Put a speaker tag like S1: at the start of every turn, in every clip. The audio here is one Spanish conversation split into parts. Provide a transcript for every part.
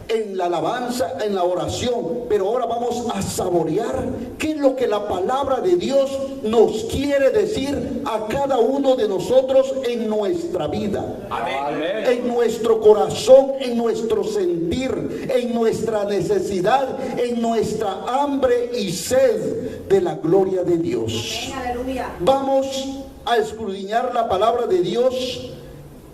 S1: en la alabanza, en la oración, pero ahora vamos a saborear qué es lo que la palabra de Dios nos quiere decir a cada uno de nosotros en nuestra vida. Amén. En nuestro corazón, en nuestro sentir, en nuestra necesidad, en nuestra hambre y sed de la gloria de Dios. Aleluya. Vamos a escudriñar la palabra de Dios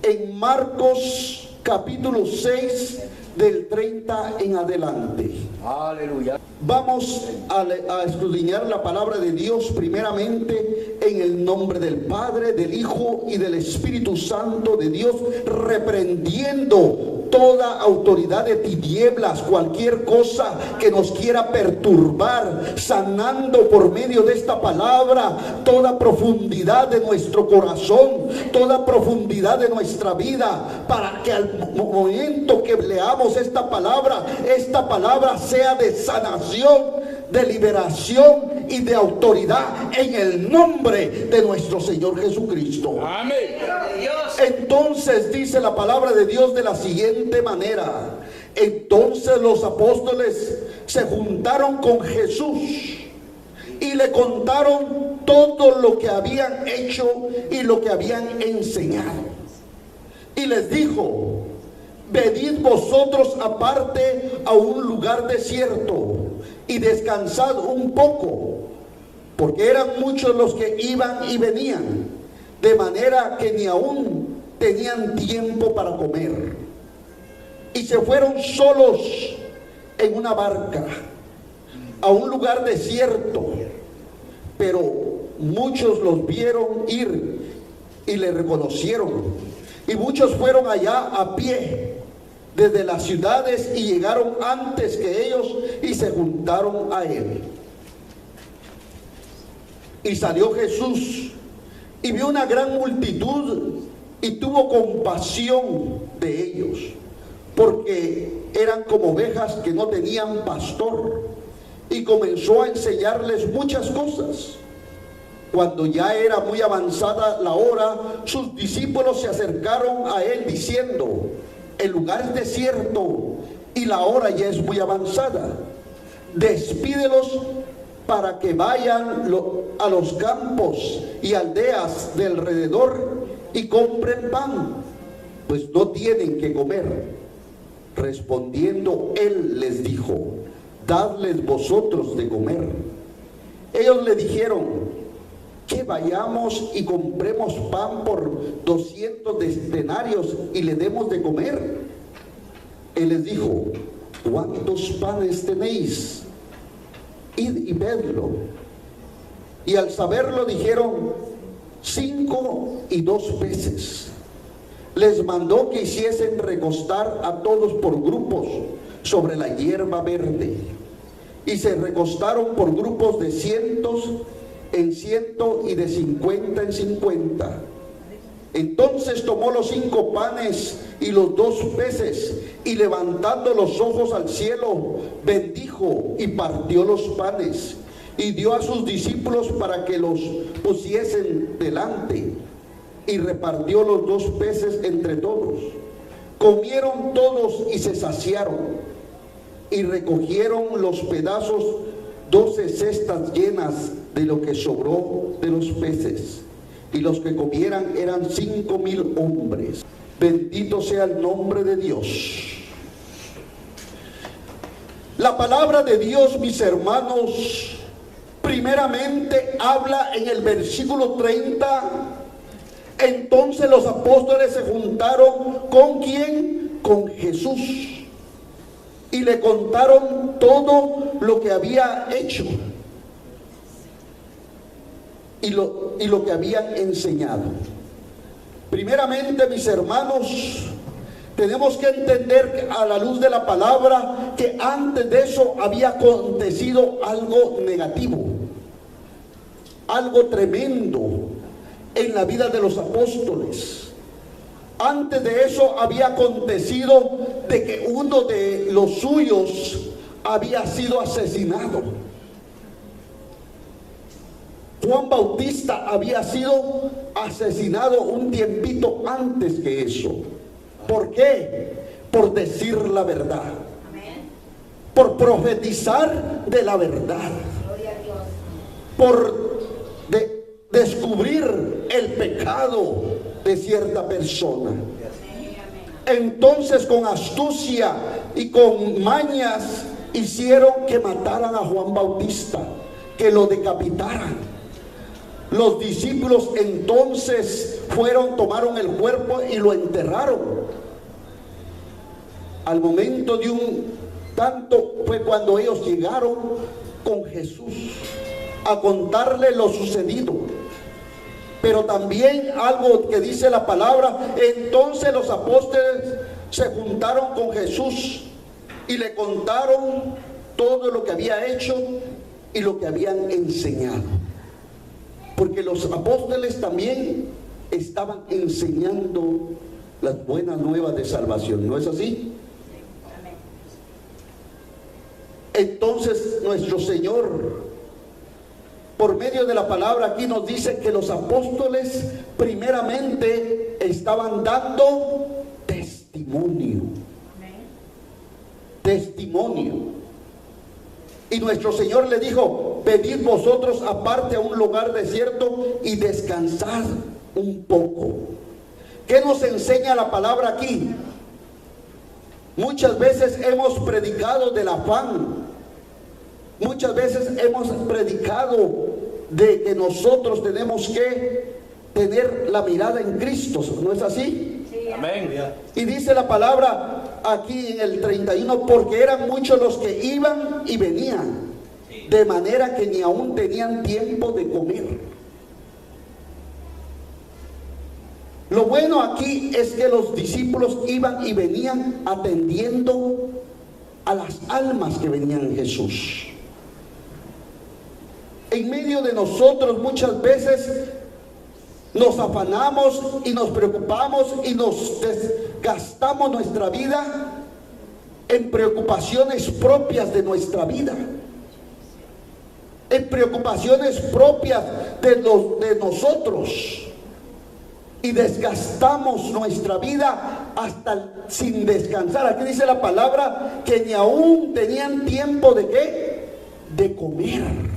S1: en Marcos capítulo 6 del 30 en adelante. Aleluya. Vamos a escudriñar la palabra de Dios primeramente en el nombre del Padre, del Hijo y del Espíritu Santo de Dios, reprendiendo toda autoridad de tinieblas, cualquier cosa que nos quiera perturbar, sanando por medio de esta palabra toda profundidad de nuestro corazón, toda profundidad de nuestra vida, para que al momento que leamos esta palabra sea de sanación, de liberación y de autoridad en el nombre de nuestro Señor Jesucristo. Amén. Entonces dice la palabra de Dios de la siguiente manera: entonces los apóstoles se juntaron con Jesús y le contaron todo lo que habían hecho y lo que habían enseñado. Y les dijo: venid vosotros aparte a un lugar desierto y descansad un poco, porque eran muchos los que iban y venían, de manera que ni aún tenían tiempo para comer. Y se fueron solos en una barca a un lugar desierto, pero muchos los vieron ir y le reconocieron, y muchos fueron allá a pie desde las ciudades y llegaron antes que ellos y se juntaron a él. Y salió Jesús y vio una gran multitud y tuvo compasión de ellos, porque eran como ovejas que no tenían pastor, y comenzó a enseñarles muchas cosas. Cuando ya era muy avanzada la hora, sus discípulos se acercaron a él diciendo: el lugar es desierto y la hora ya es muy avanzada. Despídelos para que vayan a los campos y aldeas de alrededor y compren pan, pues no tienen que comer. Respondiendo él les dijo: dadles vosotros de comer. Ellos le dijeron: que vayamos y compremos pan por 200 denarios y le demos de comer. Él les dijo: ¿cuántos panes tenéis? Id y vedlo. Y al saberlo dijeron: 5 y 2 peces. Les mandó que hiciesen recostar a todos por grupos sobre la hierba verde, y se recostaron por grupos de 100 en 100 y de 50 en 50. Entonces tomó los 5 panes y los 2 peces, y levantando los ojos al cielo, bendijo y partió los panes, y dio a sus discípulos para que los pusiesen delante, y repartió los 2 peces entre todos. Comieron todos y se saciaron, y recogieron los pedazos 12 cestas llenas de lo que sobró de los peces, y los que comieran eran 5,000 hombres. Bendito sea el nombre de Dios. La palabra de Dios, mis hermanos, primeramente habla en el versículo 30. Entonces los apóstoles se juntaron ¿con quién? Con Jesús, y le contaron todo lo que había hecho y lo que habían enseñado. Primeramente, mis hermanos, tenemos que entender a la luz de la palabra que antes de eso había acontecido algo negativo, algo tremendo en la vida de los apóstoles. Antes de eso había acontecido de que uno de los suyos había sido asesinado. Juan Bautista había sido asesinado un tiempito antes que eso. ¿Por qué? por decir la verdad, por profetizar de la verdad, por descubrir el pecado de cierta persona. Entonces con astucia y con mañas hicieron que mataran a Juan Bautista, que lo decapitaran. Los discípulos entonces tomaron el cuerpo y lo enterraron. Al momento de un tanto fue cuando ellos llegaron con Jesús a contarle lo sucedido. Pero también algo que dice la palabra, entonces los apóstoles se juntaron con Jesús y le contaron todo lo que había hecho y lo que habían enseñado. Porque los apóstoles también estaban enseñando las buenas nuevas de salvación, ¿no es así? Entonces nuestro Señor, por medio de la palabra aquí nos dice que los apóstoles primeramente estaban dando testimonio. Testimonio. Y nuestro Señor le dijo: venid vosotros aparte a un lugar desierto y descansad un poco. ¿Qué nos enseña la palabra aquí? Muchas veces hemos predicado del afán. Muchas veces hemos predicado de que nosotros tenemos que tener la mirada en Cristo, ¿no es así?
S2: Sí. Amén.
S1: Y dice la palabra aquí en el 31, porque eran muchos los que iban y venían, de manera que ni aún tenían tiempo de comer. Lo bueno aquí es que los discípulos iban y venían atendiendo a las almas que venían a Jesús. En medio de nosotros muchas veces nos afanamos y nos preocupamos y nos desgastamos nuestra vida en preocupaciones propias de nuestra vida, en preocupaciones propias de nosotros, y desgastamos nuestra vida hasta sin descansar. Aquí dice la palabra que ni aún tenían tiempo de ¿qué? De comer.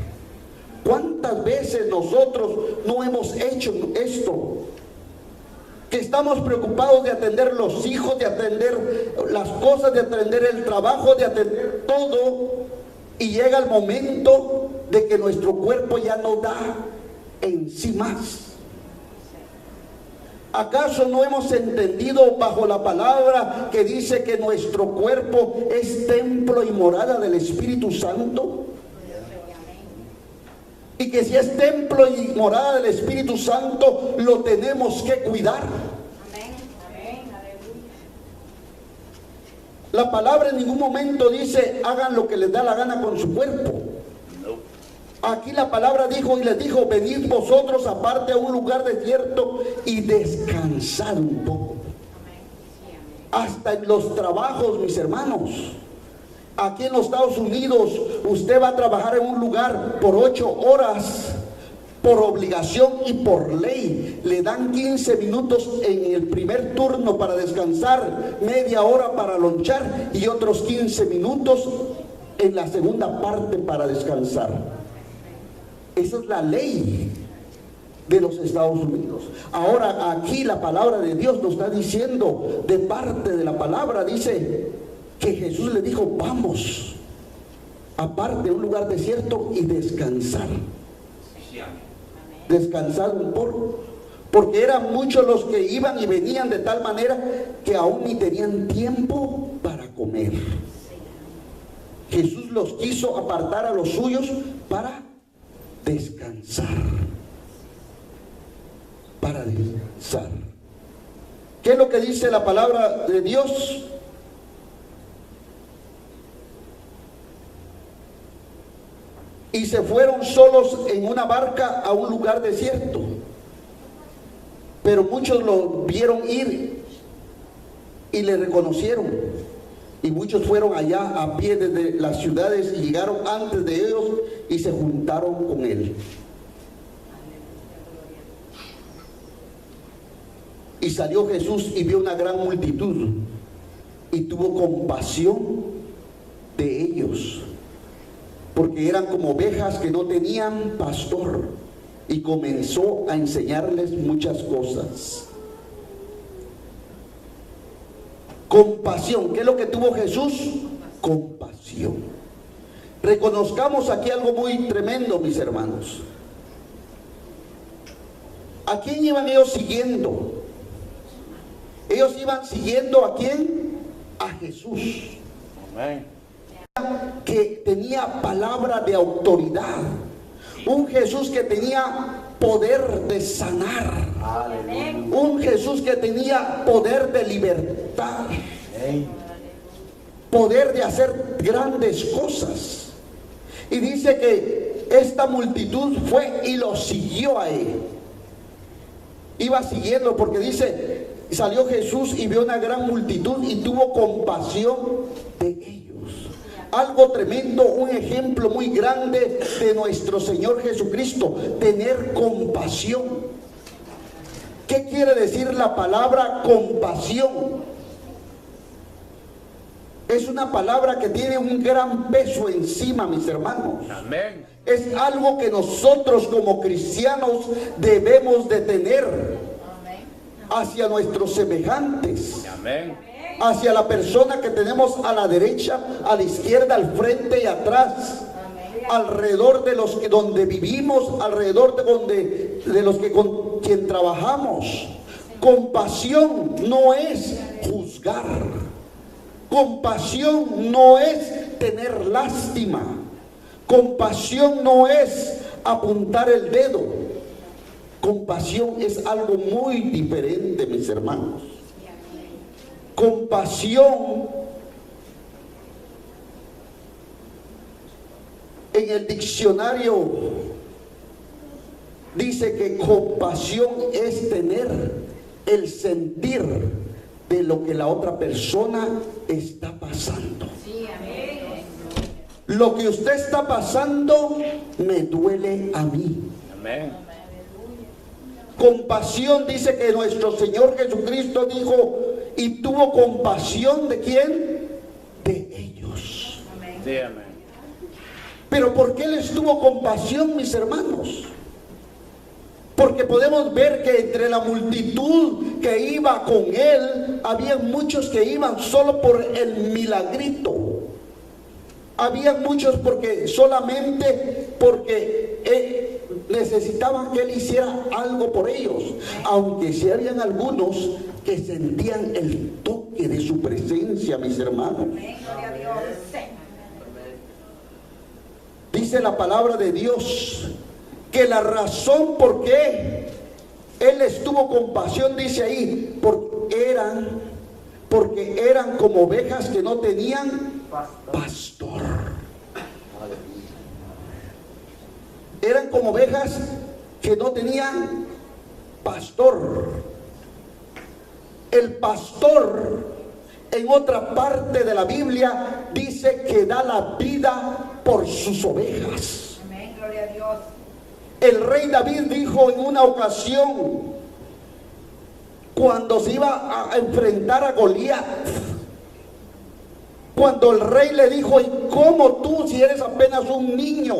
S1: ¿Cuántas veces nosotros no hemos hecho esto? Que estamos preocupados de atender los hijos, de atender las cosas, de atender el trabajo, de atender todo, y llega el momento de que nuestro cuerpo ya no da en sí más. ¿Acaso no hemos entendido bajo la palabra que dice que nuestro cuerpo es templo y morada del Espíritu Santo? Y que si es templo y morada del Espíritu Santo, lo tenemos que cuidar. La palabra en ningún momento dice hagan lo que les da la gana con su cuerpo. Aquí la palabra dijo y les dijo: venid vosotros aparte a un lugar desierto y descansad un poco. Hasta en los trabajos, mis hermanos. Aquí en los Estados Unidos usted va a trabajar en un lugar por 8 horas por obligación y por ley. Le dan 15 minutos en el primer turno para descansar, media hora para lonchar y otros 15 minutos en la segunda parte para descansar. Esa es la ley de los Estados Unidos. Ahora aquí la palabra de Dios nos está diciendo, de parte de la palabra, dice que Jesús le dijo: vamos aparte a un lugar desierto y descansar. Descansar un poco, porque eran muchos los que iban y venían de tal manera que aún ni tenían tiempo para comer. Jesús los quiso apartar a los suyos para descansar. Para descansar. ¿Qué es lo que dice la palabra de Dios? Y se fueron solos en una barca a un lugar desierto. Pero muchos lo vieron ir y le reconocieron. Y muchos fueron allá a pie desde las ciudades y llegaron antes de ellos y se juntaron con él. Y salió Jesús y vio una gran multitud y tuvo compasión de ellos, porque eran como ovejas que no tenían pastor, y comenzó a enseñarles muchas cosas. Compasión. ¿Qué es lo que tuvo Jesús? Compasión. Reconozcamos aquí algo muy tremendo, mis hermanos. ¿A quién iban ellos siguiendo? Ellos iban siguiendo ¿a quién? A Jesús. Amén. Que tenía palabra de autoridad. Un Jesús que tenía poder de sanar. Aleluya. Un Jesús que tenía poder de libertad. Poder de hacer grandes cosas. Y dice que esta multitud fue y lo siguió a él. Iba siguiendo porque dice, salió Jesús y vio una gran multitud y tuvo compasión de ellos. Algo tremendo, un ejemplo muy grande de nuestro Señor Jesucristo, tener compasión. ¿Qué quiere decir la palabra compasión? Es una palabra que tiene un gran peso encima, mis hermanos. Amén. Es algo que nosotros como cristianos debemos de tener hacia nuestros semejantes. Amén. Hacia la persona que tenemos a la derecha, a la izquierda, al frente y atrás. Alrededor de los que donde vivimos, alrededor de los que con quien trabajamos. Compasión no es juzgar. Compasión no es tener lástima. Compasión no es apuntar el dedo. Compasión es algo muy diferente, mis hermanos. Compasión, en el diccionario dice que compasión es tener el sentir de lo que la otra persona está pasando. Lo que usted está pasando me duele a mí. Amén. Compasión, dice que nuestro Señor Jesucristo dijo y tuvo compasión ¿de quién? De ellos. Amén. Sí, amén. Pero ¿por qué les tuvo compasión, mis hermanos? Porque podemos ver que entre la multitud que iba con él, había muchos que iban solo por el milagrito. Había muchos solamente porque necesitaban que él hiciera algo por ellos. Aunque sí habían algunos que sentían el toque de su presencia, mis hermanos. Dice la palabra de Dios que la razón por qué él les tuvo compasión, dice ahí, porque eran como ovejas que no tenían pastor. Eran como ovejas que no tenían pastor. El pastor, en otra parte de la Biblia, dice que da la vida por sus ovejas. Amén, gloria a Dios. El rey David dijo en una ocasión, cuando se iba a enfrentar a Goliat, cuando el rey le dijo, ¿y cómo tú, si eres apenas un niño,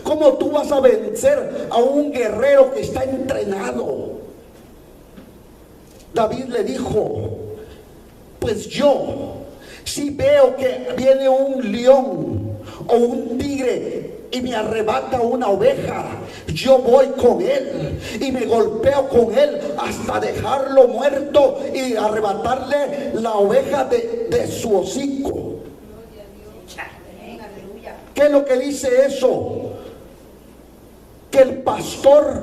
S1: cómo tú vas a vencer a un guerrero que está entrenado? David le dijo, pues yo, si veo que viene un león o un tigre y me arrebata una oveja, yo voy con él y me golpeo con él hasta dejarlo muerto y arrebatarle la oveja de su hocico. ¿Qué es lo que dice eso? Que el pastor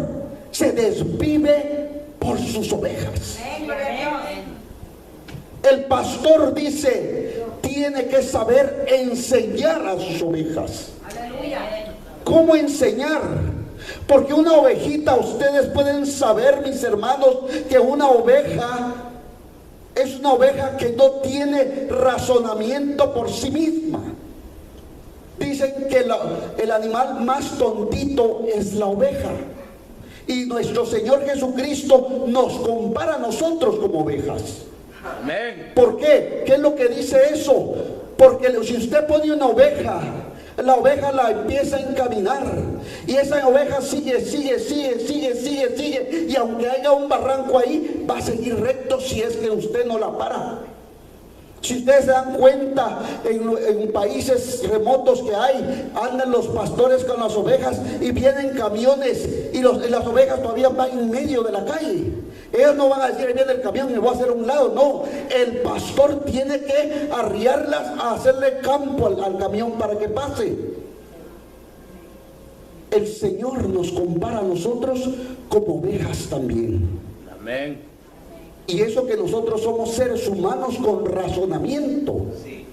S1: se desvive por sus ovejas. El pastor dice, tiene que saber enseñar a sus ovejas. ¿Cómo enseñar? Porque una ovejita, ustedes pueden saber, mis hermanos, que una oveja es una oveja que no tiene razonamiento por sí misma. Dicen que el animal más tontito es la oveja. Y nuestro Señor Jesucristo nos compara a nosotros como ovejas.
S2: Amén.
S1: ¿Por qué? ¿Qué es lo que dice eso? Porque si usted pone una oveja, la oveja la empieza a encaminar y esa oveja sigue, y aunque haya un barranco ahí, va a seguir recto si es que usted no la para. Si ustedes se dan cuenta, en países remotos que hay, andan los pastores con las ovejas y vienen camiones y las ovejas todavía van en medio de la calle. Ellos no van a decir: ahí viene el camión, me voy a hacer a un lado. No, el pastor tiene que arriarlas, a hacerle campo al camión para que pase. El Señor nos compara a nosotros como ovejas también.
S2: Amén.
S1: Y eso que nosotros somos seres humanos con razonamiento.
S2: Sí.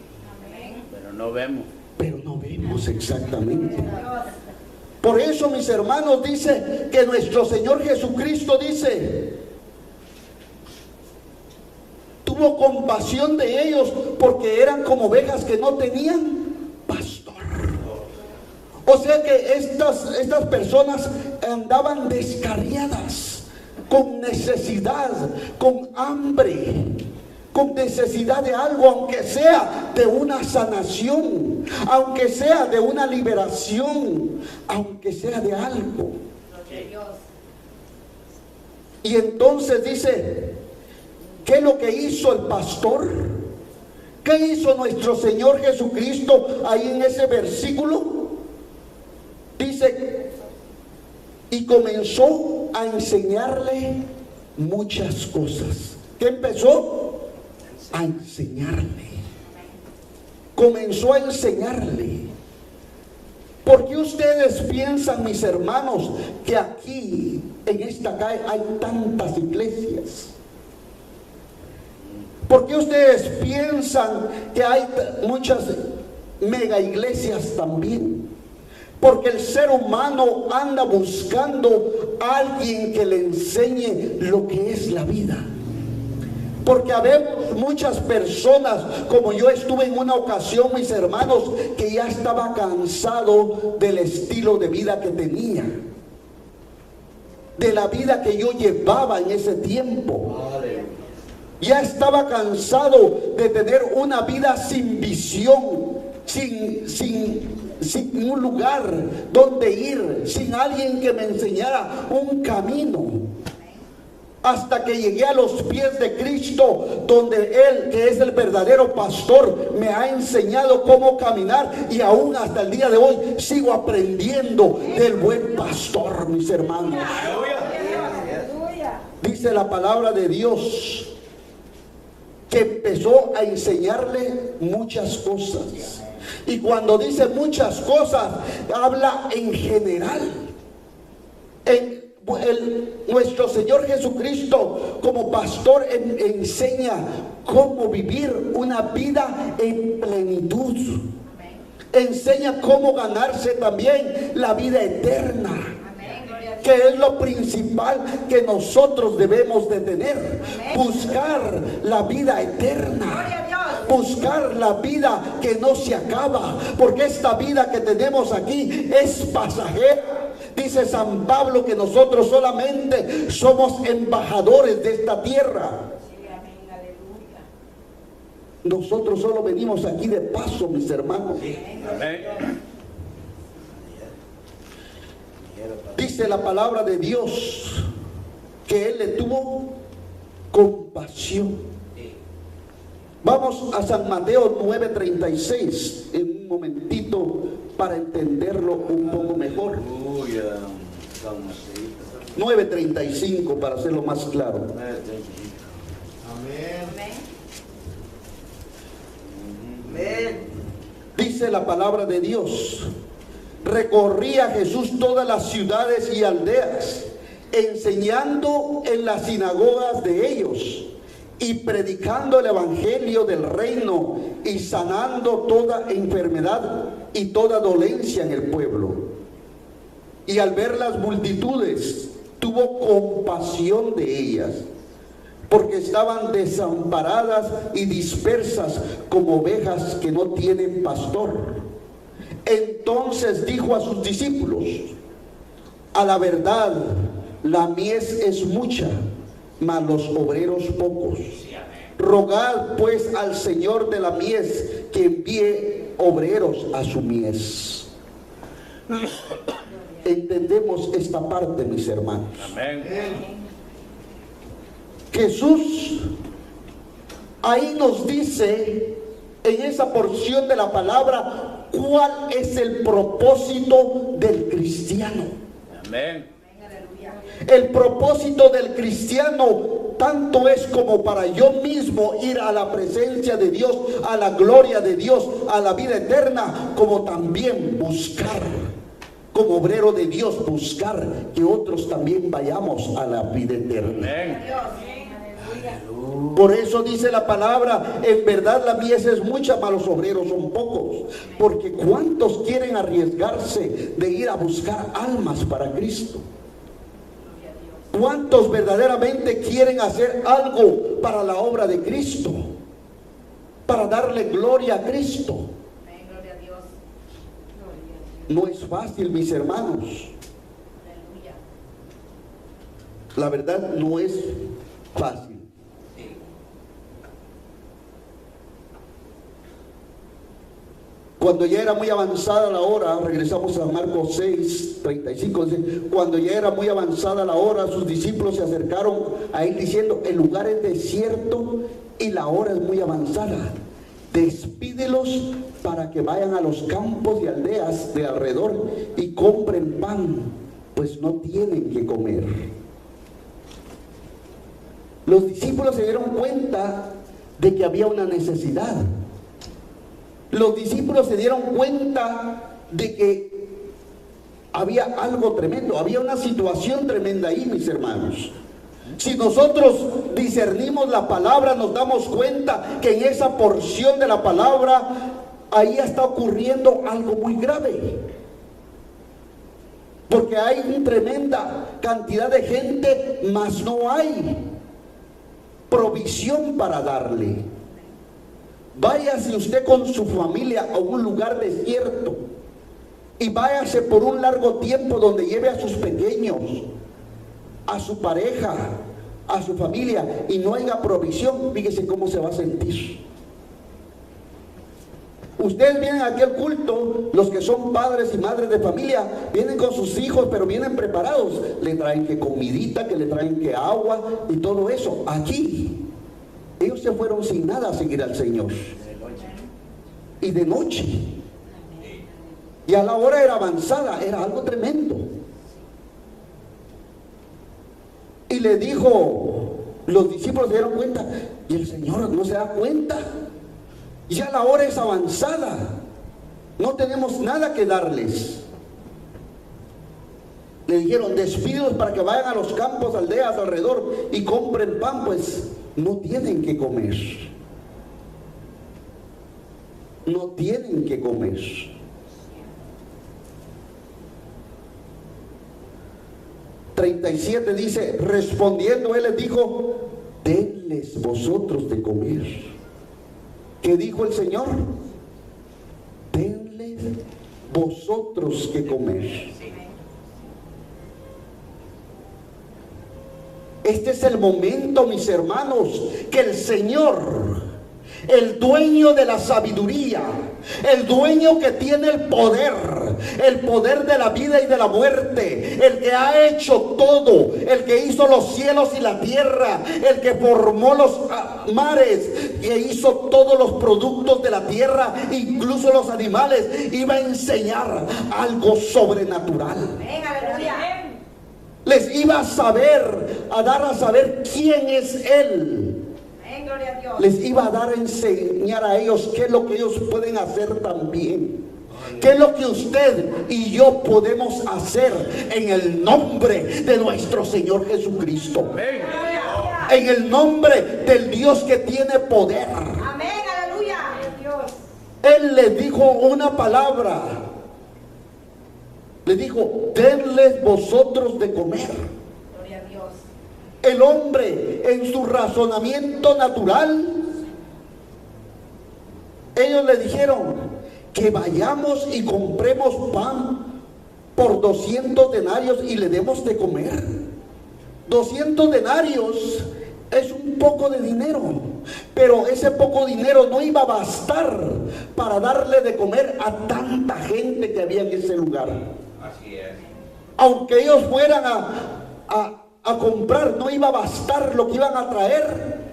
S2: Pero no vemos.
S1: Pero no vemos exactamente. Por eso, mis hermanos, dice que nuestro Señor Jesucristo dice, tuvo compasión de ellos porque eran como ovejas que no tenían pastor. O sea que estas personas andaban descarriadas, con necesidad, con hambre, con necesidad de algo, aunque sea de una sanación, aunque sea de una liberación, aunque sea de algo. Y entonces dice, ¿qué es lo que hizo el pastor? ¿Qué hizo nuestro Señor Jesucristo ahí en ese versículo? Dice, y comenzó a enseñarle muchas cosas. ¿Qué empezó? A enseñarle. Comenzó a enseñarle. ¿Por qué ustedes piensan, mis hermanos, que aquí en esta calle hay tantas iglesias? ¿Por qué ustedes piensan que hay muchas mega iglesias también? Porque el ser humano anda buscando a alguien que le enseñe lo que es la vida. Porque habemos muchas personas, como yo estuve en una ocasión, mis hermanos, que ya estaba cansado del estilo de vida que tenía, de la vida que yo llevaba en ese tiempo. Ya estaba cansado de tener una vida sin visión, sin un lugar donde ir, sin alguien que me enseñara un camino. Hasta que llegué a los pies de Cristo, donde Él, que es el verdadero pastor, me ha enseñado cómo caminar, y aún hasta el día de hoy sigo aprendiendo del buen pastor, mis hermanos. Dice la palabra de Dios que empezó a enseñarle muchas cosas. Y cuando dice muchas cosas, habla en general. Nuestro Señor Jesucristo como pastor enseña cómo vivir una vida en plenitud. Enseña cómo ganarse también la vida eterna, que es lo principal que nosotros debemos de tener. Buscar la vida eterna, buscar la vida que no se acaba, porque esta vida que tenemos aquí es pasajera. Dice San Pablo que nosotros solamente somos embajadores de esta tierra. Nosotros solo venimos aquí de paso, mis hermanos. Dice la palabra de Dios que Él le tuvo compasión. Vamos a San Mateo 9:36 en un momentito para entenderlo un poco mejor. 9:35 para hacerlo más claro. Amén. Dice la palabra de Dios: recorría Jesús todas las ciudades y aldeas, enseñando en las sinagogas de ellos y predicando el evangelio del reino y sanando toda enfermedad y toda dolencia en el pueblo. Y al ver las multitudes, tuvo compasión de ellas, porque estaban desamparadas y dispersas como ovejas que no tienen pastor. Entonces dijo a sus discípulos: a la verdad, la mies es mucha, mas los obreros pocos. Rogad pues al Señor de la mies que envíe obreros a su mies. Entendemos esta parte, mis hermanos.
S2: Amén.
S1: Jesús ahí nos dice en esa porción de la palabra cuál es el propósito del cristiano.
S2: Amén.
S1: El propósito del cristiano tanto es como para yo mismo ir a la presencia de Dios, a la gloria de Dios, a la vida eterna, como también buscar, como obrero de Dios, buscar que otros también vayamos a la vida eterna.
S2: Amén.
S1: Por eso dice la palabra, en verdad la mies es mucha, mas los obreros son pocos. Porque ¿cuántos quieren arriesgarse de ir a buscar almas para Cristo? ¿Cuántos verdaderamente quieren hacer algo para la obra de Cristo? Para darle gloria a Cristo. No es fácil, mis hermanos. La verdad no es fácil. Cuando ya era muy avanzada la hora, regresamos a Marcos 6, 35, dice, cuando ya era muy avanzada la hora, sus discípulos se acercaron a él diciendo, el lugar es desierto y la hora es muy avanzada. Despídelos para que vayan a los campos y aldeas de alrededor y compren pan, pues no tienen que comer. Los discípulos se dieron cuenta de que había una necesidad. Los discípulos se dieron cuenta de que había algo tremendo, había una situación tremenda ahí, mis hermanos. Si nosotros discernimos la palabra, nos damos cuenta que en esa porción de la palabra, ahí está ocurriendo algo muy grave. Porque hay una tremenda cantidad de gente, mas no hay provisión para darle. Váyase usted con su familia a un lugar desierto y váyase por un largo tiempo donde lleve a sus pequeños, a su pareja, a su familia y no haya provisión. Fíjese cómo se va a sentir. Ustedes vienen aquí al culto, los que son padres y madres de familia, vienen con sus hijos, pero vienen preparados. Le traen que comidita, que le traen que agua y todo eso. Aquí ellos se fueron sin nada a seguir al Señor. Y de noche. Y a la hora era avanzada, era algo tremendo. Y le dijo, los discípulos se dieron cuenta, y el Señor no se da cuenta. Ya la hora es avanzada. No tenemos nada que darles. Le dijeron, despídelos para que vayan a los campos, aldeas alrededor y compren pan, pues no tienen que comer. No tienen que comer. ...37 dice, respondiendo él les dijo, denles vosotros de comer. ¿Qué dijo el Señor? Denles vosotros que comer. Este es el momento, mis hermanos, que el Señor, el dueño de la sabiduría, el dueño que tiene el poder de la vida y de la muerte, el que ha hecho todo, el que hizo los cielos y la tierra, el que formó los mares, que hizo todos los productos de la tierra, incluso los animales, iba a enseñar algo sobrenatural. Les iba a dar a saber quién es Él. Les iba a dar a enseñar a ellos qué es lo que ellos pueden hacer también. ¿Qué es lo que usted y yo podemos hacer en el nombre de nuestro Señor Jesucristo?
S2: Amén.
S1: En el nombre del Dios que tiene poder.
S3: Amén, aleluya.
S1: Él les dijo una palabra. Le dijo, denles vosotros de comer.
S3: Gloria a Dios.
S1: El hombre en su razonamiento natural, ellos le dijeron que vayamos y compremos pan por 200 denarios y le demos de comer. 200 denarios es un poco de dinero, Pero ese poco dinero no iba a bastar para darle de comer a tanta gente que había en ese lugar.
S2: Así es.
S1: Aunque ellos fueran a comprar, no iba a bastar lo que iban a traer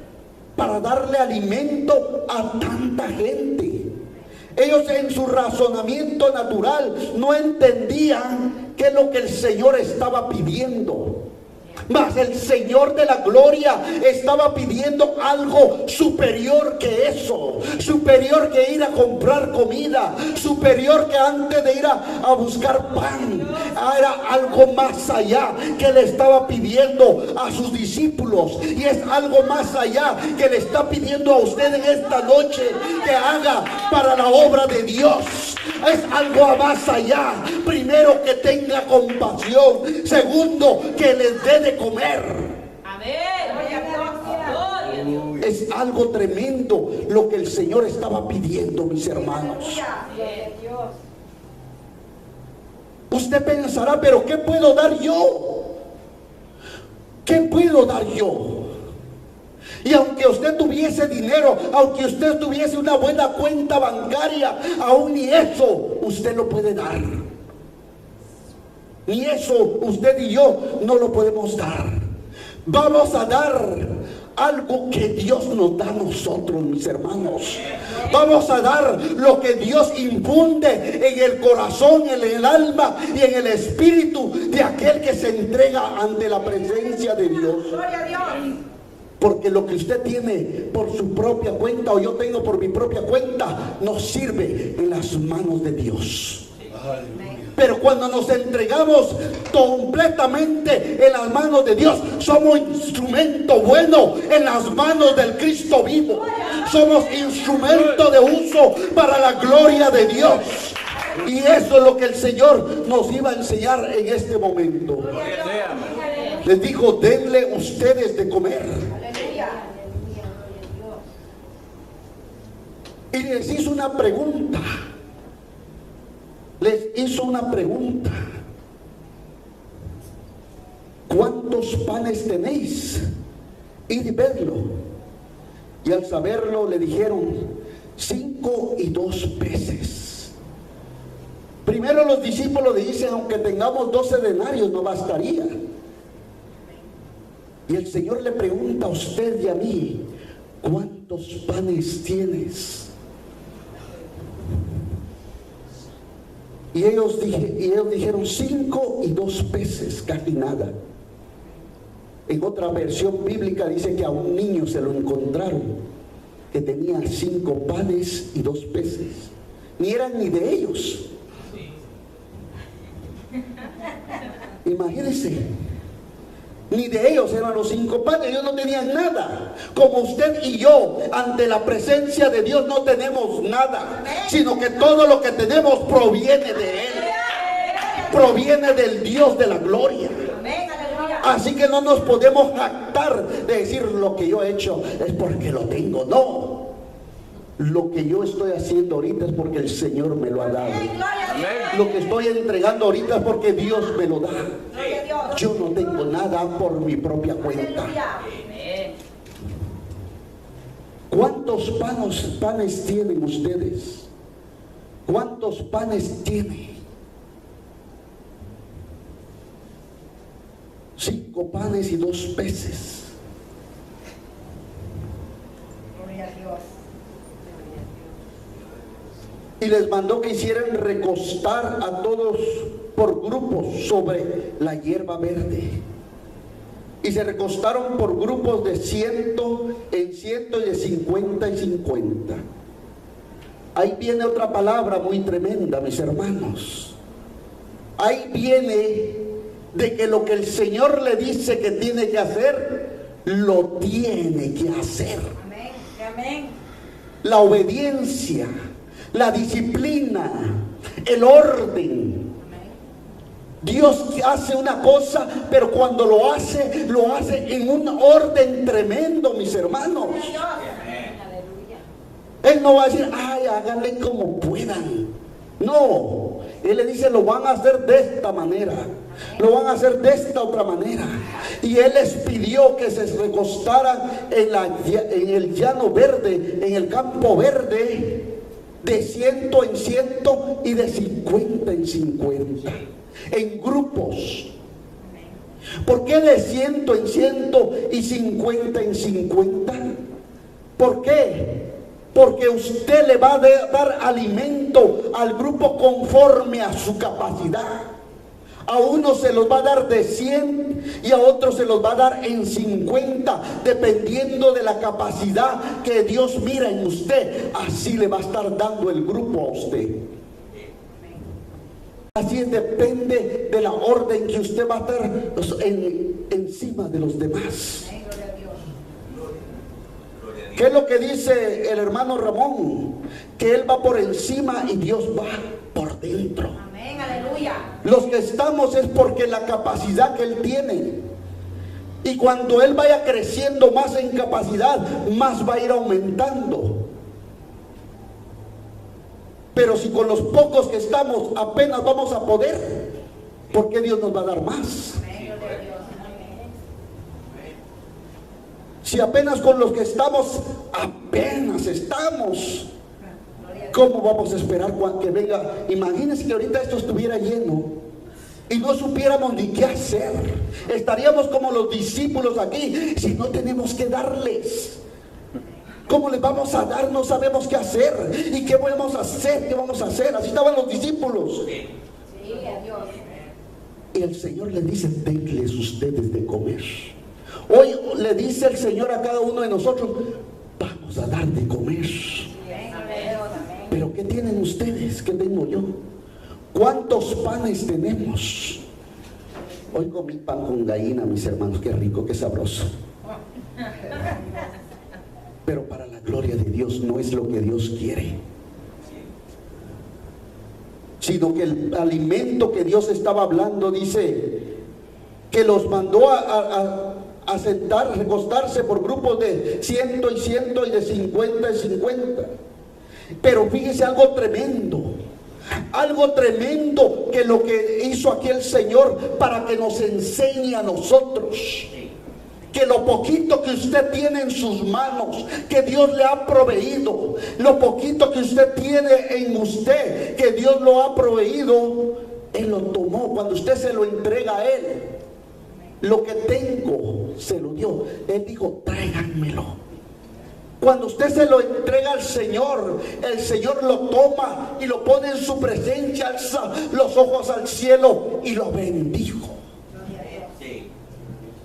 S1: para darle alimento a tanta gente. Ellos en su razonamiento natural no entendían qué es lo que el Señor estaba pidiendo. Mas el Señor de la gloria estaba pidiendo algo superior que eso, superior que ir a comprar comida, superior que antes de ir a buscar pan. Era algo más allá que le estaba pidiendo a sus discípulos, y es algo más allá que le está pidiendo a usted en esta noche que haga para la obra de Dios. Es algo más allá. Primero, que tenga compasión. Segundo, que les dé de comer.
S3: Amén.
S1: Es algo tremendo lo que el Señor estaba pidiendo, mis hermanos. Usted pensará, pero ¿qué puedo dar yo? ¿Qué puedo dar yo? Y aunque usted tuviese dinero, aunque usted tuviese una buena cuenta bancaria, aún ni eso usted lo puede dar. Ni eso usted y yo no lo podemos dar. Vamos a dar algo que Dios nos da a nosotros, mis hermanos. Vamos a dar lo que Dios infunde en el corazón, en el alma y en el espíritu de aquel que se entrega ante la presencia de Dios.
S3: Gloria a Dios.
S1: Porque lo que usted tiene por su propia cuenta, o yo tengo por mi propia cuenta, nos sirve en las manos de Dios. Pero cuando nos entregamos completamente en las manos de Dios, somos instrumento bueno en las manos del Cristo vivo. Somos instrumento de uso para la gloria de Dios. Y eso es lo que el Señor nos iba a enseñar en este momento. Les dijo: denle ustedes de comer. Y les hizo una pregunta. Les hizo una pregunta: ¿cuántos panes tenéis? Id vedlo. Y al saberlo le dijeron: 5 y 2 peces. Primero los discípulos le dicen: aunque tengamos 12 denarios no bastaría. Y el Señor le pregunta a usted y a mí: ¿cuántos panes tienes? Y ellos dijeron: 5 y 2 peces, casi nada. En otra versión bíblica dice que a un niño se lo encontraron, que tenía 5 panes y 2 peces. Ni eran ni de ellos. Imagínense. Ni de ellos eran los 5 panes. Ellos no tenían nada. Como usted y yo, ante la presencia de Dios, no tenemos nada, sino que todo lo que tenemos proviene de Él. Proviene del Dios de la gloria. Así que no nos podemos jactar de decir: lo que yo he hecho es porque lo tengo. No. Lo que yo estoy haciendo ahorita es porque el Señor me lo ha dado. Lo que estoy entregando ahorita es porque Dios me lo da. Yo no tengo nada por mi propia cuenta. ¿Cuántos panes tienen ustedes? ¿Cuántos panes tienen? 5 panes y 2 peces.
S3: Gloria a Dios.
S1: Y les mandó que hicieran recostar a todos por grupos sobre la hierba verde. Y se recostaron por grupos de 100 en 100 y de 50 y 50. Ahí viene otra palabra muy tremenda, mis hermanos. Ahí viene de que lo que el Señor le dice que tiene que hacer, lo tiene que hacer.
S3: Amén. Amén.
S1: La obediencia, la disciplina, el orden. Dios hace una cosa, pero cuando lo hace en un orden tremendo, mis hermanos. Él no va a decir: ay, háganle como puedan. No, Él le dice: lo van a hacer de esta manera. Lo van a hacer de esta otra manera. Y Él les pidió que se recostaran en el llano verde, en el campo verde, de 100 en 100 y de 50 en 50, en grupos. ¿Por qué de 100 en 100 y 50 en 50? ¿Por qué? Porque usted le va a dar alimento al grupo conforme a su capacidad. A uno se los va a dar de 100 y a otros se los va a dar en 50, dependiendo de la capacidad que Dios mira en usted. Así le va a estar dando el grupo a usted. Así es, depende de la orden que usted va a estar encima de los demás. ¿Qué es lo que dice el hermano Ramón? Que él va por encima y Dios va por dentro.
S3: Amén, aleluya.
S1: Los que estamos es porque la capacidad que él tiene. Y cuando él vaya creciendo más en capacidad, más va a ir aumentando. Pero si con los pocos que estamos apenas vamos a poder, ¿por qué Dios nos va a dar más? Si apenas con los que estamos, apenas estamos, ¿cómo vamos a esperar que venga? Imagínense que ahorita esto estuviera lleno y no supiéramos ni qué hacer. Estaríamos como los discípulos aquí, si no tenemos que darles. ¿Cómo les vamos a dar? No sabemos qué hacer. ¿Y qué vamos a hacer? ¿Qué vamos a hacer? Así estaban los discípulos. Y el Señor les dice: denles ustedes de comer. Hoy le dice el Señor a cada uno de nosotros: vamos a dar de comer. Pero ¿qué tienen ustedes? ¿Qué tengo yo? ¿Cuántos panes tenemos? Hoy comí pan con gallina, mis hermanos. Qué rico, qué sabroso. Pero para la gloria de Dios no es lo que Dios quiere, sino que el alimento que Dios estaba hablando, dice que los mandó a sentar, recostarse por grupos de 100 y 100 y de 50 y 50. Pero fíjese algo tremendo que lo que hizo aquí el Señor para que nos enseñe a nosotros. Que lo poquito que usted tiene en sus manos, que Dios le ha proveído, lo poquito que usted tiene en usted, que Dios lo ha proveído, Él lo tomó. Cuando usted se lo entrega a Él, lo que tengo se lo dio. Él dijo: tráiganmelo. Cuando usted se lo entrega al Señor, el Señor lo toma y lo pone en su presencia, alza los ojos al cielo y lo bendijo.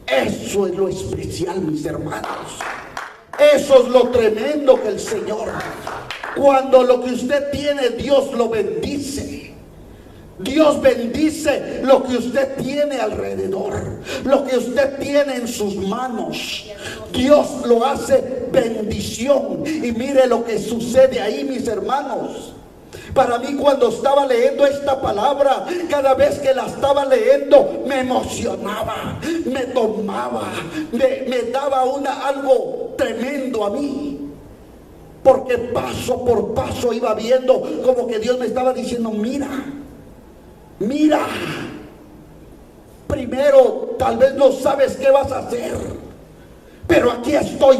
S1: Eso es lo especial, mis hermanos. Eso es lo tremendo que el Señor, cuando lo que usted tiene, Dios lo bendice. Dios bendice lo que usted tiene alrededor, lo que usted tiene en sus manos. Dios lo hace bendición. Y mire lo que sucede ahí, mis hermanos. Para mí, cuando estaba leyendo esta palabra, cada vez que la estaba leyendo, me emocionaba, me tomaba, me daba algo tremendo a mí. Porque paso por paso iba viendo como que Dios me estaba diciendo: mira, primero tal vez no sabes qué vas a hacer, pero aquí estoy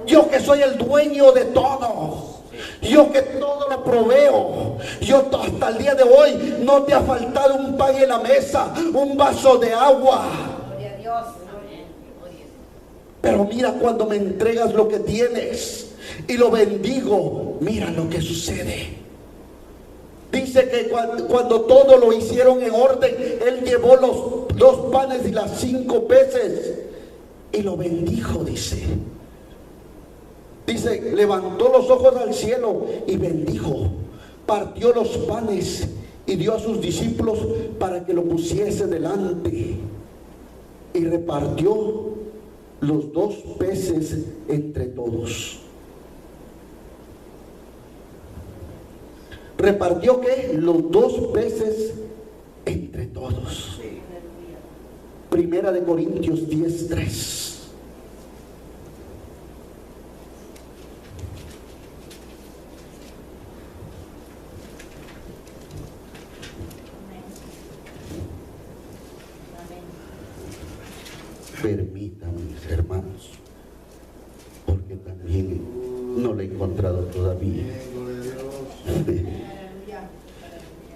S1: yo que soy el dueño de todo. Yo que todo lo proveo. Yo hasta el día de hoy no te ha faltado un pan en la mesa, un vaso de agua. Pero mira, cuando me entregas lo que tienes y lo bendigo, mira lo que sucede. Dice que cuando todo lo hicieron en orden, Él llevó los 2 panes y las 5 peces y lo bendijo, dice, levantó los ojos al cielo y bendijo, partió los panes y dio a sus discípulos para que lo pusiese delante, y repartió los 2 peces entre todos. ¿Repartió qué? Los 2 peces entre todos. Primera de Corintios 10:3. Permítanme, mis hermanos, porque también no lo he encontrado todavía.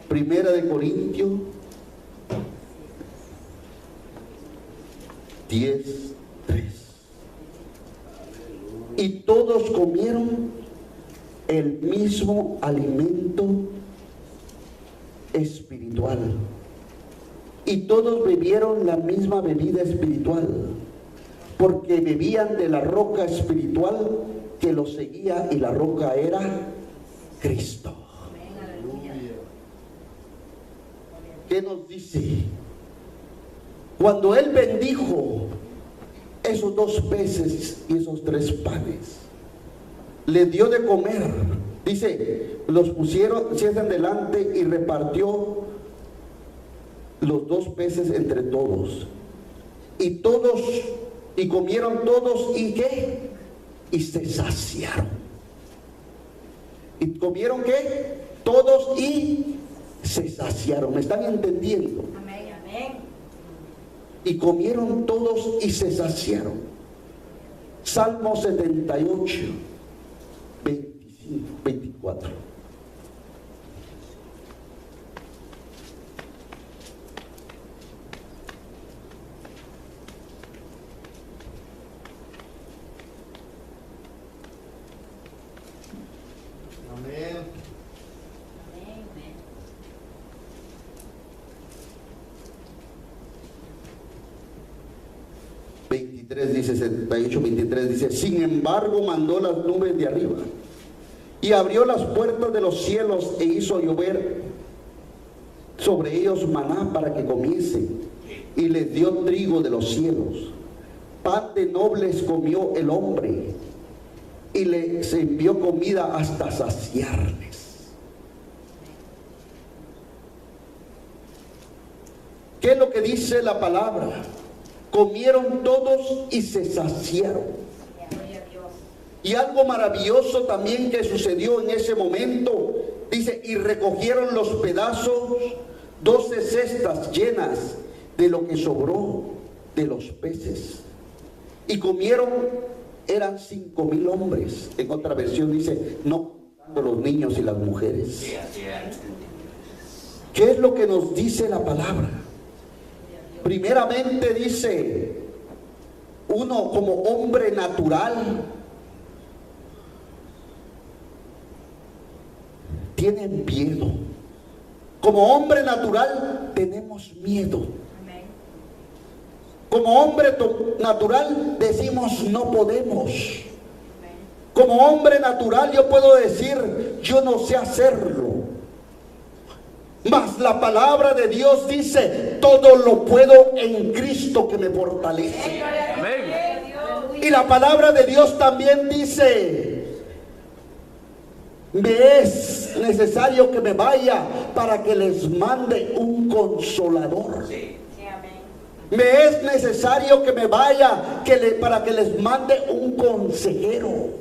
S1: Primera de Corintios 10:3. Y todos comieron el mismo alimento espiritual. Y todos bebieron la misma bebida espiritual, porque bebían de la roca espiritual que los seguía, y la roca era Cristo. ¿Qué nos dice? Cuando Él bendijo esos 2 peces y esos 3 panes, les dio de comer. Dice, los pusieron, sientan delante, y repartió los 2 peces entre todos. Y todos, y comieron todos, ¿y qué? Y se saciaron. ¿Y comieron qué? Todos y se saciaron. ¿Me están entendiendo?
S3: Amén, amén.
S1: Y comieron todos y se saciaron. Salmo 78, 25, 24.
S4: Amén.
S1: 23 dice, 78, 23 dice, sin embargo mandó las nubes de arriba y abrió las puertas de los cielos e hizo llover sobre ellos maná para que comiesen, y les dio trigo de los cielos. Pan de nobles comió el hombre, y les envió comida hasta saciarles. ¿Qué es lo que dice la palabra? Comieron todos y se saciaron.
S3: Gloria a Dios.
S1: Y algo maravilloso también que sucedió en ese momento, dice, y recogieron los pedazos, 12 cestas llenas de lo que sobró de los peces. Y comieron, eran 5,000 hombres. En otra versión dice, no contando los niños y las mujeres. ¿Qué es lo que nos dice la palabra? Primeramente dice, uno como hombre natural tiene miedo. Como hombre natural tenemos miedo.
S3: Amén.
S1: Como hombre natural decimos no podemos. Como hombre natural yo puedo decir yo no sé hacerlo. Mas la palabra de Dios dice, todo lo puedo en Cristo que me fortalece.
S2: Amén.
S1: Y la palabra de Dios también dice, me es necesario que me vaya para que les mande un consolador.
S3: Sí, amén.
S1: Me es necesario que me vaya para que les mande un consejero.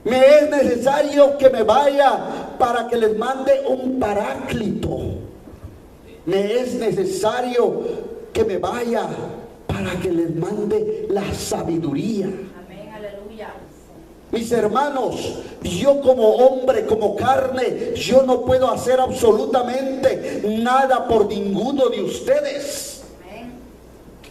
S1: Me es necesario que me vaya para que les mande un paráclito. Me es necesario que me vaya para que les mande la sabiduría.
S3: Amén, aleluya.
S1: Mis hermanos, yo como hombre, como carne, yo no puedo hacer absolutamente nada por ninguno de ustedes.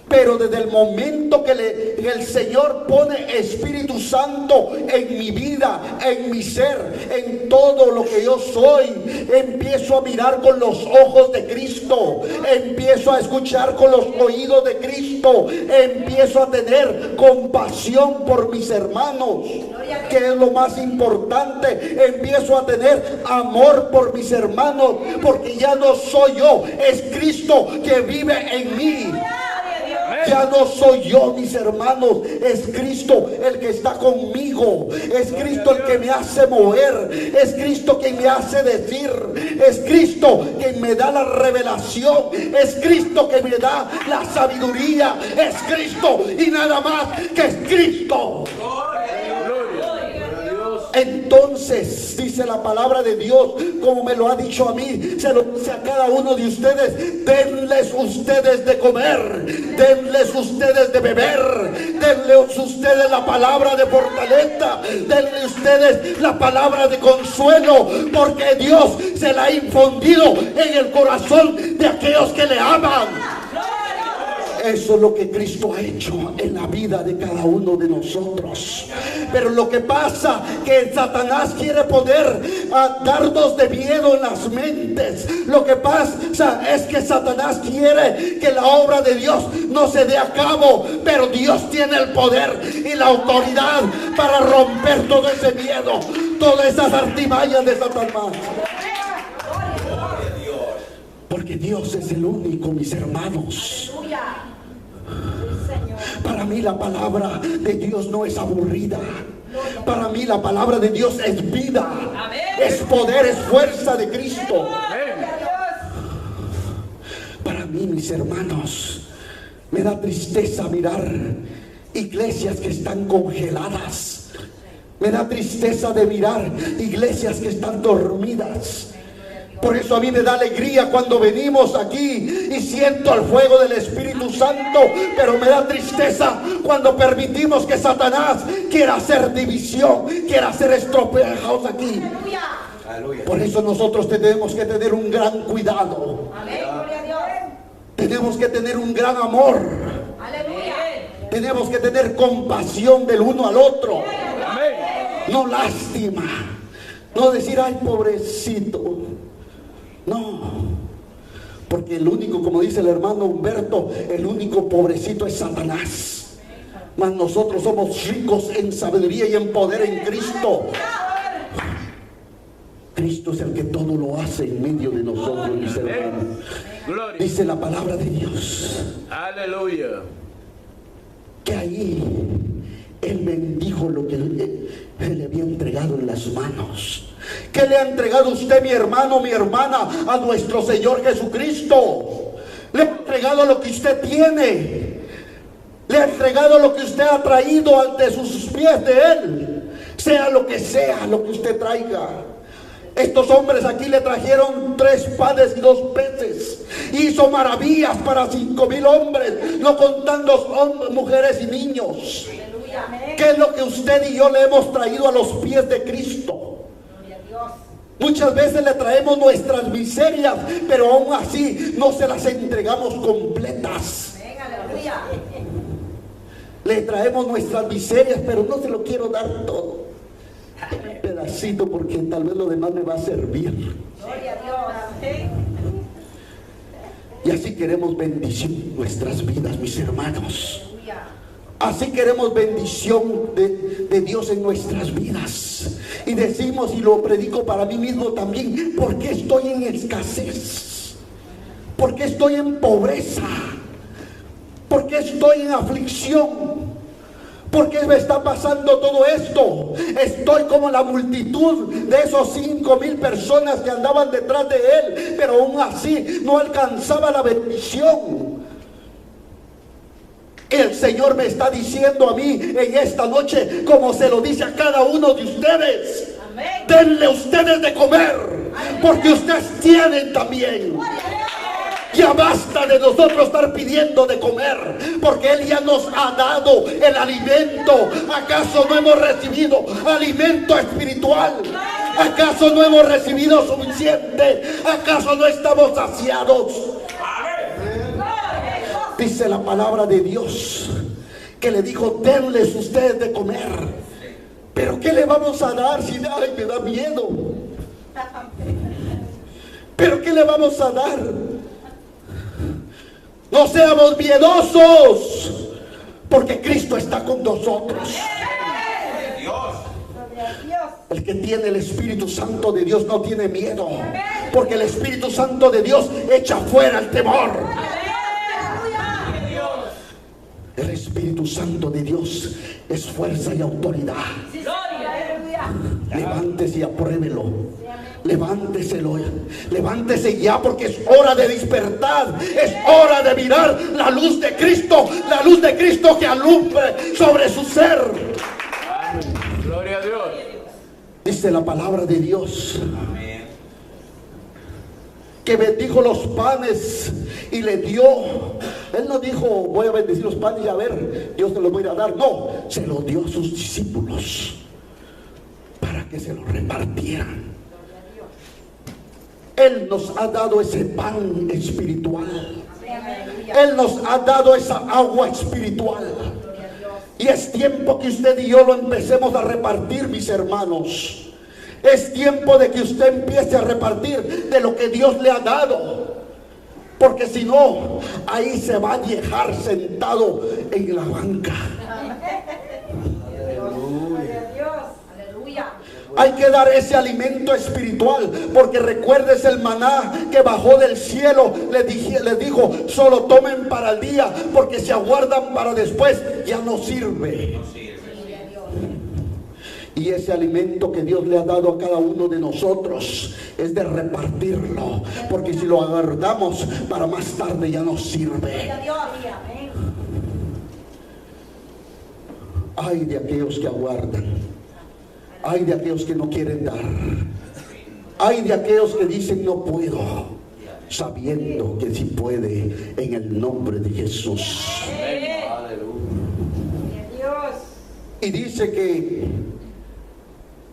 S1: Pero desde el momento que el Señor pone Espíritu Santo en mi vida, en mi ser, en todo lo que yo soy, empiezo a mirar con los ojos de Cristo, empiezo a escuchar con los oídos de Cristo, empiezo a tener compasión por mis hermanos, que es lo más importante. Empiezo a tener amor por mis hermanos, porque ya no soy yo, es Cristo que vive en mí. Ya no soy yo, mis hermanos, es Cristo el que está conmigo, es Cristo el que me hace mover, es Cristo quien me hace decir, es Cristo quien me da la revelación, es Cristo que me da la sabiduría, es Cristo y nada más que es Cristo.
S2: Gloria a Dios.
S1: Entonces dice la palabra de Dios, como me lo ha dicho a mí, se lo dice a cada uno de ustedes: denles ustedes de comer, denles ustedes de beber, denles ustedes la palabra de fortaleza, denles ustedes la palabra de consuelo, porque Dios se la ha infundido en el corazón de aquellos que le aman. Eso es lo que Cristo ha hecho en la vida de cada uno de nosotros. Pero lo que pasa que Satanás quiere poner a dardos de miedo en las mentes. Lo que pasa es que Satanás quiere que la obra de Dios no se dé a cabo, pero Dios tiene el poder y la autoridad para romper todo ese miedo, todas esas artimañas de Satanás. Porque Dios es el único, mis hermanos. Para mí la palabra de Dios no es aburrida. Para mí la palabra de Dios es vida, es poder, es fuerza de Cristo. Para mí, mis hermanos, me da tristeza mirar iglesias que están congeladas. Me da tristeza de mirar iglesias que están dormidas. Por eso a mí me da alegría cuando venimos aquí y siento el fuego del Espíritu Santo, pero me da tristeza cuando permitimos que Satanás quiera hacer división, quiera hacer estropeos aquí. Por eso nosotros tenemos que tener un gran cuidado. Tenemos que tener un gran amor. Tenemos que tener compasión del uno al otro. No lástima. No decir: ay, pobrecito. No, porque el único, como dice el hermano Humberto, el único pobrecito es Satanás. Mas nosotros somos ricos en sabiduría y en poder en Cristo. Cristo es el que todo lo hace en medio de nosotros, mis hermanos. Dice la palabra de Dios.
S2: Aleluya.
S1: Que ahí Él bendijo lo que Él le había entregado en las manos. ¿Qué le ha entregado usted, mi hermano, mi hermana, a nuestro Señor Jesucristo? Le ha entregado lo que usted tiene. Le ha entregado lo que usted ha traído ante sus pies de Él. Sea lo que usted traiga. Estos hombres aquí le trajeron 3 panes y 2 peces. Hizo maravillas para 5,000 hombres, no contando hombres, mujeres y niños. ¿Qué es lo que usted y yo le hemos traído a los pies de Cristo? Muchas veces le traemos nuestras miserias, pero aún así no se las entregamos completas. Le traemos nuestras miserias, pero no se lo quiero dar todo. Un pedacito, porque tal vez lo demás me va a servir. Y así queremos bendición en nuestras vidas, mis hermanos. Así queremos bendición de Dios en nuestras vidas. Y decimos, y lo predico para mí mismo también: ¿por qué estoy en escasez? ¿Por qué estoy en pobreza? ¿Por qué estoy en aflicción? ¿Por qué me está pasando todo esto? Estoy como la multitud de esos 5,000 personas que andaban detrás de Él, pero aún así no alcanzaba la bendición. El Señor me está diciendo a mí en esta noche, como se lo dice a cada uno de ustedes: denle ustedes de comer, porque ustedes tienen también. Ya basta de nosotros estar pidiendo de comer, porque Él ya nos ha dado el alimento. ¿Acaso no hemos recibido alimento espiritual? ¿Acaso no hemos recibido suficiente? ¿Acaso no estamos saciados? Dice la palabra de Dios que le dijo: denles ustedes de comer. Pero ¿qué le vamos a dar si ay, me da miedo? ¿Pero qué le vamos a dar? No seamos miedosos, porque Cristo está con nosotros. El que tiene el Espíritu Santo de Dios no tiene miedo, porque el Espíritu Santo de Dios echa fuera el temor. El Espíritu Santo de Dios es fuerza y autoridad. Levántese y apruébelo. Levántese ya, porque es hora de despertar. Es hora de mirar la luz de Cristo, la luz de Cristo que alumbre sobre su ser.
S2: Gloria a Dios.
S1: Dice la palabra de Dios que bendijo los panes y le dio. Él no dijo voy a bendecir los panes y a ver, Dios te los voy a dar. No, se los dio a sus discípulos para que se los repartieran. Él nos ha dado ese pan espiritual. Él nos ha dado esa agua espiritual. Y es tiempo que usted y yo lo empecemos a repartir, mis hermanos. Es tiempo de que usted empiece a repartir de lo que Dios le ha dado. Porque si no, ahí se va a dejar sentado en la banca. Hay que dar ese alimento espiritual, porque recuerdes el maná que bajó del cielo. Le dijo, solo tomen para el día, porque si aguardan para después ya no sirve. Y ese alimento que Dios le ha dado a cada uno de nosotros es de repartirlo, porque si lo aguardamos para más tarde ya no sirve. Ay de aquellos que aguardan. Ay de aquellos que no quieren dar. Ay de aquellos que dicen no puedo, sabiendo que sí puede, en el nombre de Jesús. Y dice que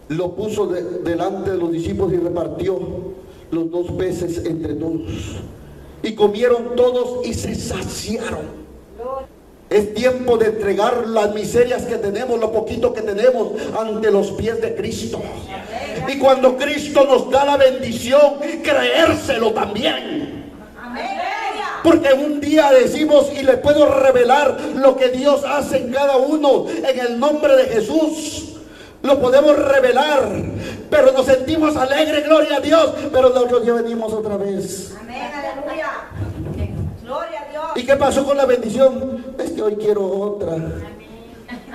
S1: lo puso delante de los discípulos y repartió los 2 peces entre todos. Y comieron todos y se saciaron. Es tiempo de entregar las miserias que tenemos, lo poquito que tenemos, ante los pies de Cristo. Y cuando Cristo nos da la bendición, creérselo también. Porque un día decimos, y le puedo revelar lo que Dios hace en cada uno en el nombre de Jesús. Lo podemos revelar, pero nos sentimos alegres, gloria a Dios, pero nosotros ya venimos otra vez.
S3: Amén, aleluya. Gloria a Dios.
S1: ¿Y qué pasó con la bendición? Es que hoy quiero otra.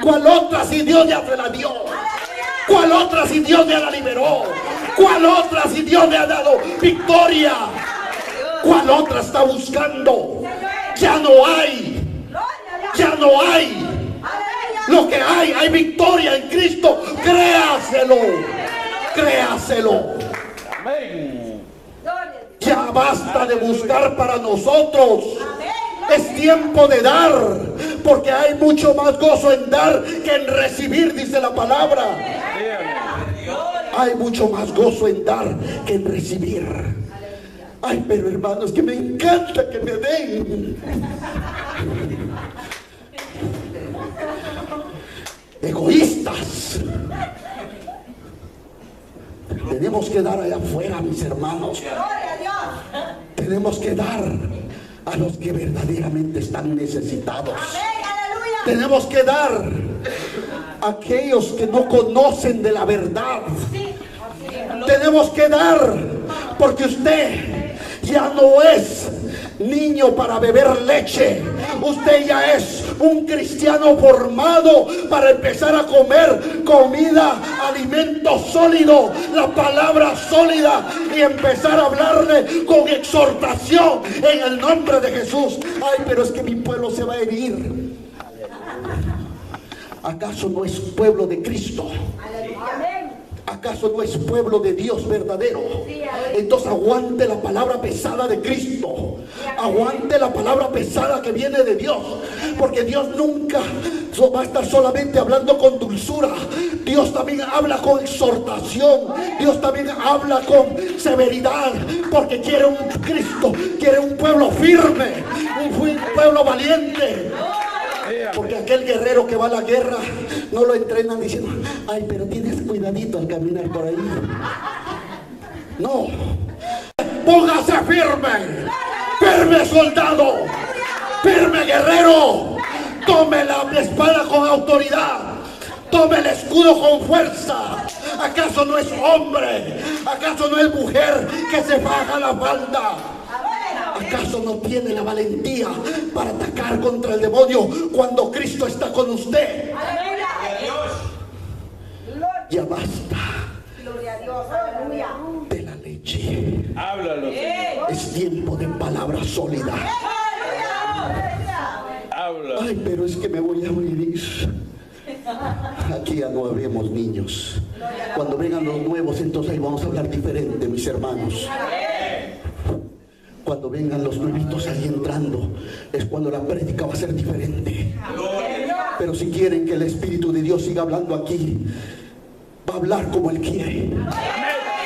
S1: ¿Cuál otra si Dios ya te la dio? ¿Cuál otra si Dios ya la liberó? ¿Cuál otra si Dios le ha dado victoria? ¿Cuál otra está buscando? Ya no hay. Ya no hay. Lo que hay victoria en Cristo. Créaselo. Créaselo. Ya basta de buscar para nosotros. Es tiempo de dar, porque hay mucho más gozo en dar que en recibir, dice la palabra. Hay mucho más gozo en dar que en recibir. Ay, pero hermanos, que me encanta que me den. Egoístas. Tenemos que dar allá afuera, mis hermanos. Tenemos que dar a los que verdaderamente están necesitados. Tenemos que dar a aquellos que no conocen de la verdad. Tenemos que dar, porque usted ya no es niño para beber leche. Usted ya es un cristiano formado para empezar a comer comida, alimento sólido, la palabra sólida, y empezar a hablarle con exhortación en el nombre de Jesús. Ay, pero es que mi pueblo se va a herir. ¿Acaso no es pueblo de Cristo? ¿Acaso no es pueblo de Dios verdadero? Entonces aguante la palabra pesada de Cristo. Aguante la palabra pesada que viene de Dios. Porque Dios nunca va a estar solamente hablando con dulzura. Dios también habla con exhortación. Dios también habla con severidad. Porque quiere un Cristo, quiere un pueblo firme, un pueblo valiente. Porque aquel guerrero que va a la guerra no lo entrenan diciendo, ay, pero tienes cuidadito al caminar por ahí. No, póngase firme, firme soldado, firme guerrero. Tome la espada con autoridad, tome el escudo con fuerza. ¿Acaso no es hombre? ¿Acaso no es mujer que se baja la falda? ¿Acaso no tiene la valentía para atacar contra el demonio cuando Cristo está con usted? Ya basta de la leche.
S2: Háblalo, Señor.
S1: Es tiempo de palabra sólida.
S2: Habla.
S1: Ay, pero es que me voy a morir. Aquí ya no habemos niños. Cuando vengan los nuevos, entonces ahí vamos a hablar diferente, mis hermanos. Cuando vengan los nuevitos ahí entrando, es cuando la prédica va a ser diferente. Pero si quieren que el Espíritu de Dios siga hablando aquí, va a hablar como Él quiere.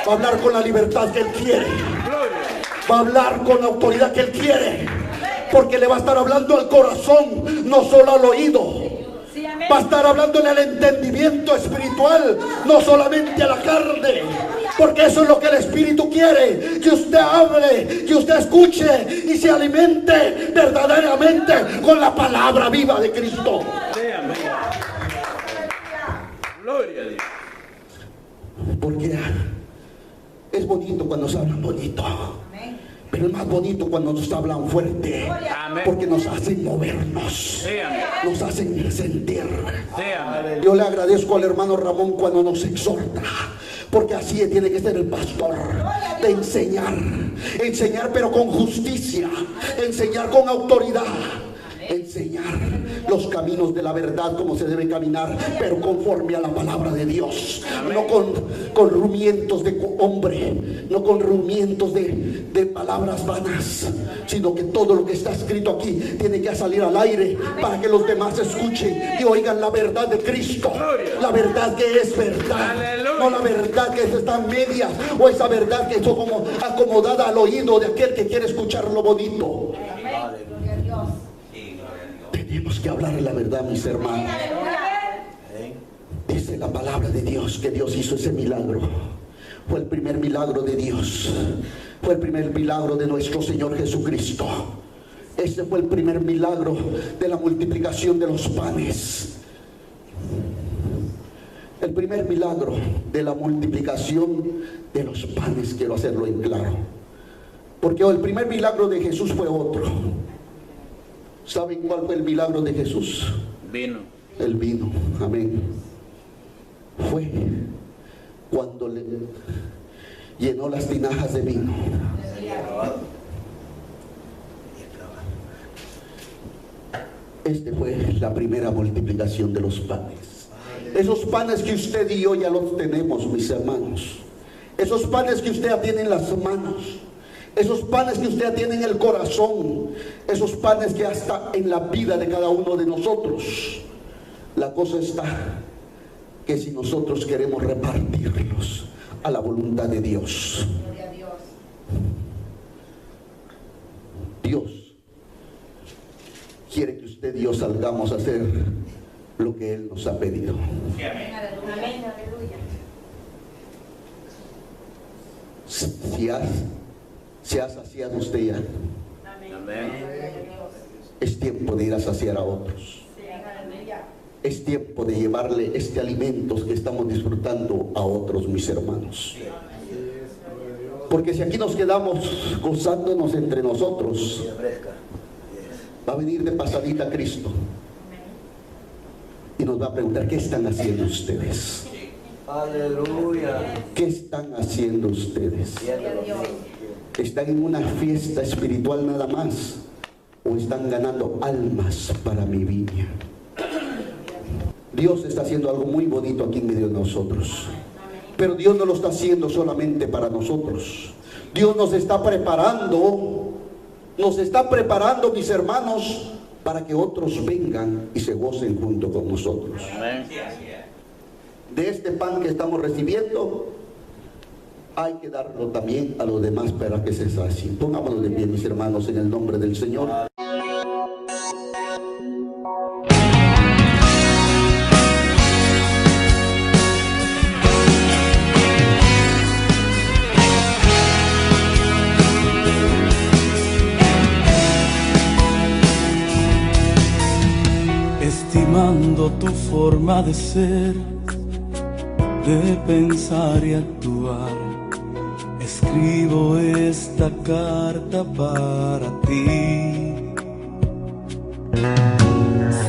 S1: Va a hablar con la libertad que Él quiere. Va a hablar con la autoridad que Él quiere. Porque le va a estar hablando al corazón, no solo al oído. Va a estar hablándole al entendimiento espiritual, no solamente a la carne. Porque eso es lo que el Espíritu quiere, que usted hable, que usted escuche y se alimente verdaderamente con la palabra viva de Cristo.
S2: Gloria a Dios.
S1: Porque es bonito cuando se hablan bonito, pero es más bonito cuando nos hablan fuerte.
S2: Amén.
S1: Porque nos hacen movernos,
S2: Sí, amén.
S1: nos hacen sentir.
S2: Sí, amén.
S1: Yo le agradezco al hermano Ramón cuando nos exhorta, porque así tiene que ser el pastor, de enseñar pero con justicia, enseñar con autoridad, enseñar los caminos de la verdad, como se debe caminar, pero conforme a la palabra de Dios. No con rumientos de hombre, no con rumientos de palabras vanas, sino que todo lo que está escrito aquí tiene que salir al aire para que los demás escuchen y oigan la verdad de Cristo, la verdad que es verdad.
S2: Aleluya.
S1: No la verdad que está en medias, o esa verdad que está como acomodada al oído de aquel que quiere escuchar lo bonito. Tenemos que hablar la verdad, mis hermanos. Dice la palabra de Dios que Dios hizo ese milagro. Fue el primer milagro de Dios. Fue el primer milagro de nuestro Señor Jesucristo. Ese fue el primer milagro de la multiplicación de los panes. El primer milagro de la multiplicación de los panes, quiero hacerlo en claro. Porque el primer milagro de Jesús fue otro. ¿Saben cuál fue el milagro de Jesús?
S2: Vino.
S1: El vino, amén. Fue cuando le llenó las tinajas de vino. Este fue la primera multiplicación de los panes. Esos panes que usted y yo ya los tenemos, mis hermanos. Esos panes que usted ya tiene en las manos. Esos panes que usted ya tiene en el corazón. Esos panes que hasta en la vida de cada uno de nosotros. La cosa está que si nosotros queremos repartirlos a la voluntad de Dios. Dios quiere que usted y yo salgamos a hacer lo que Él nos ha pedido. Si ha saciado usted ya,
S2: Amén.
S1: es tiempo de ir a saciar a otros. Es tiempo de llevarle este alimento que estamos disfrutando a otros, mis hermanos. Porque si aquí nos quedamos gozándonos entre nosotros, va a venir de pasadita Cristo y nos va a preguntar: ¿qué están haciendo ustedes?
S4: Aleluya.
S1: ¿Qué están haciendo ustedes? ¿Están en una fiesta espiritual nada más? ¿O están ganando almas para mi viña? Dios está haciendo algo muy bonito aquí en medio de nosotros. Pero Dios no lo está haciendo solamente para nosotros. Dios nos está preparando, mis hermanos, para que otros vengan y se gocen junto con nosotros.
S2: Amén.
S1: De este pan que estamos recibiendo, hay que darlo también a los demás para que se sacien. Pongámonos de pie, mis hermanos, en el nombre del Señor.
S5: Estimando tu forma de ser, de pensar y actuar, escribo esta carta para ti.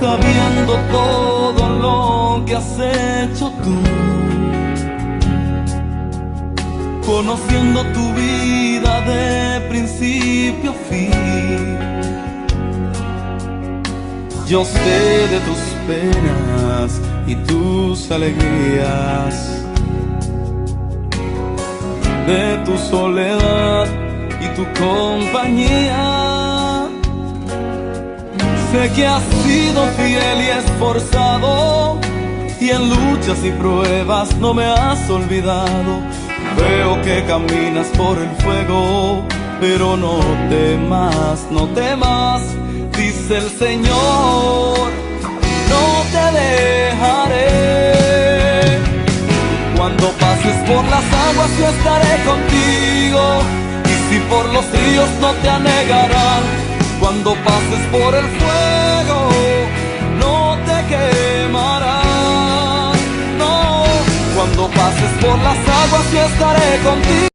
S5: Sabiendo todo lo que has hecho tú, conociendo tu vida de principio a fin, yo sé de tus penas y tus alegrías, de tu soledad y tu compañía. Sé que has sido fiel y esforzado, y en luchas y pruebas no me has olvidado. Veo que caminas por el fuego, pero no temas, no temas, dice el Señor, no te dejaré. Cuando pases por las aguas yo estaré contigo, y si por los ríos no te anegarán. Cuando pases por el fuego no te quemarán, no. Cuando pases por las aguas yo estaré contigo.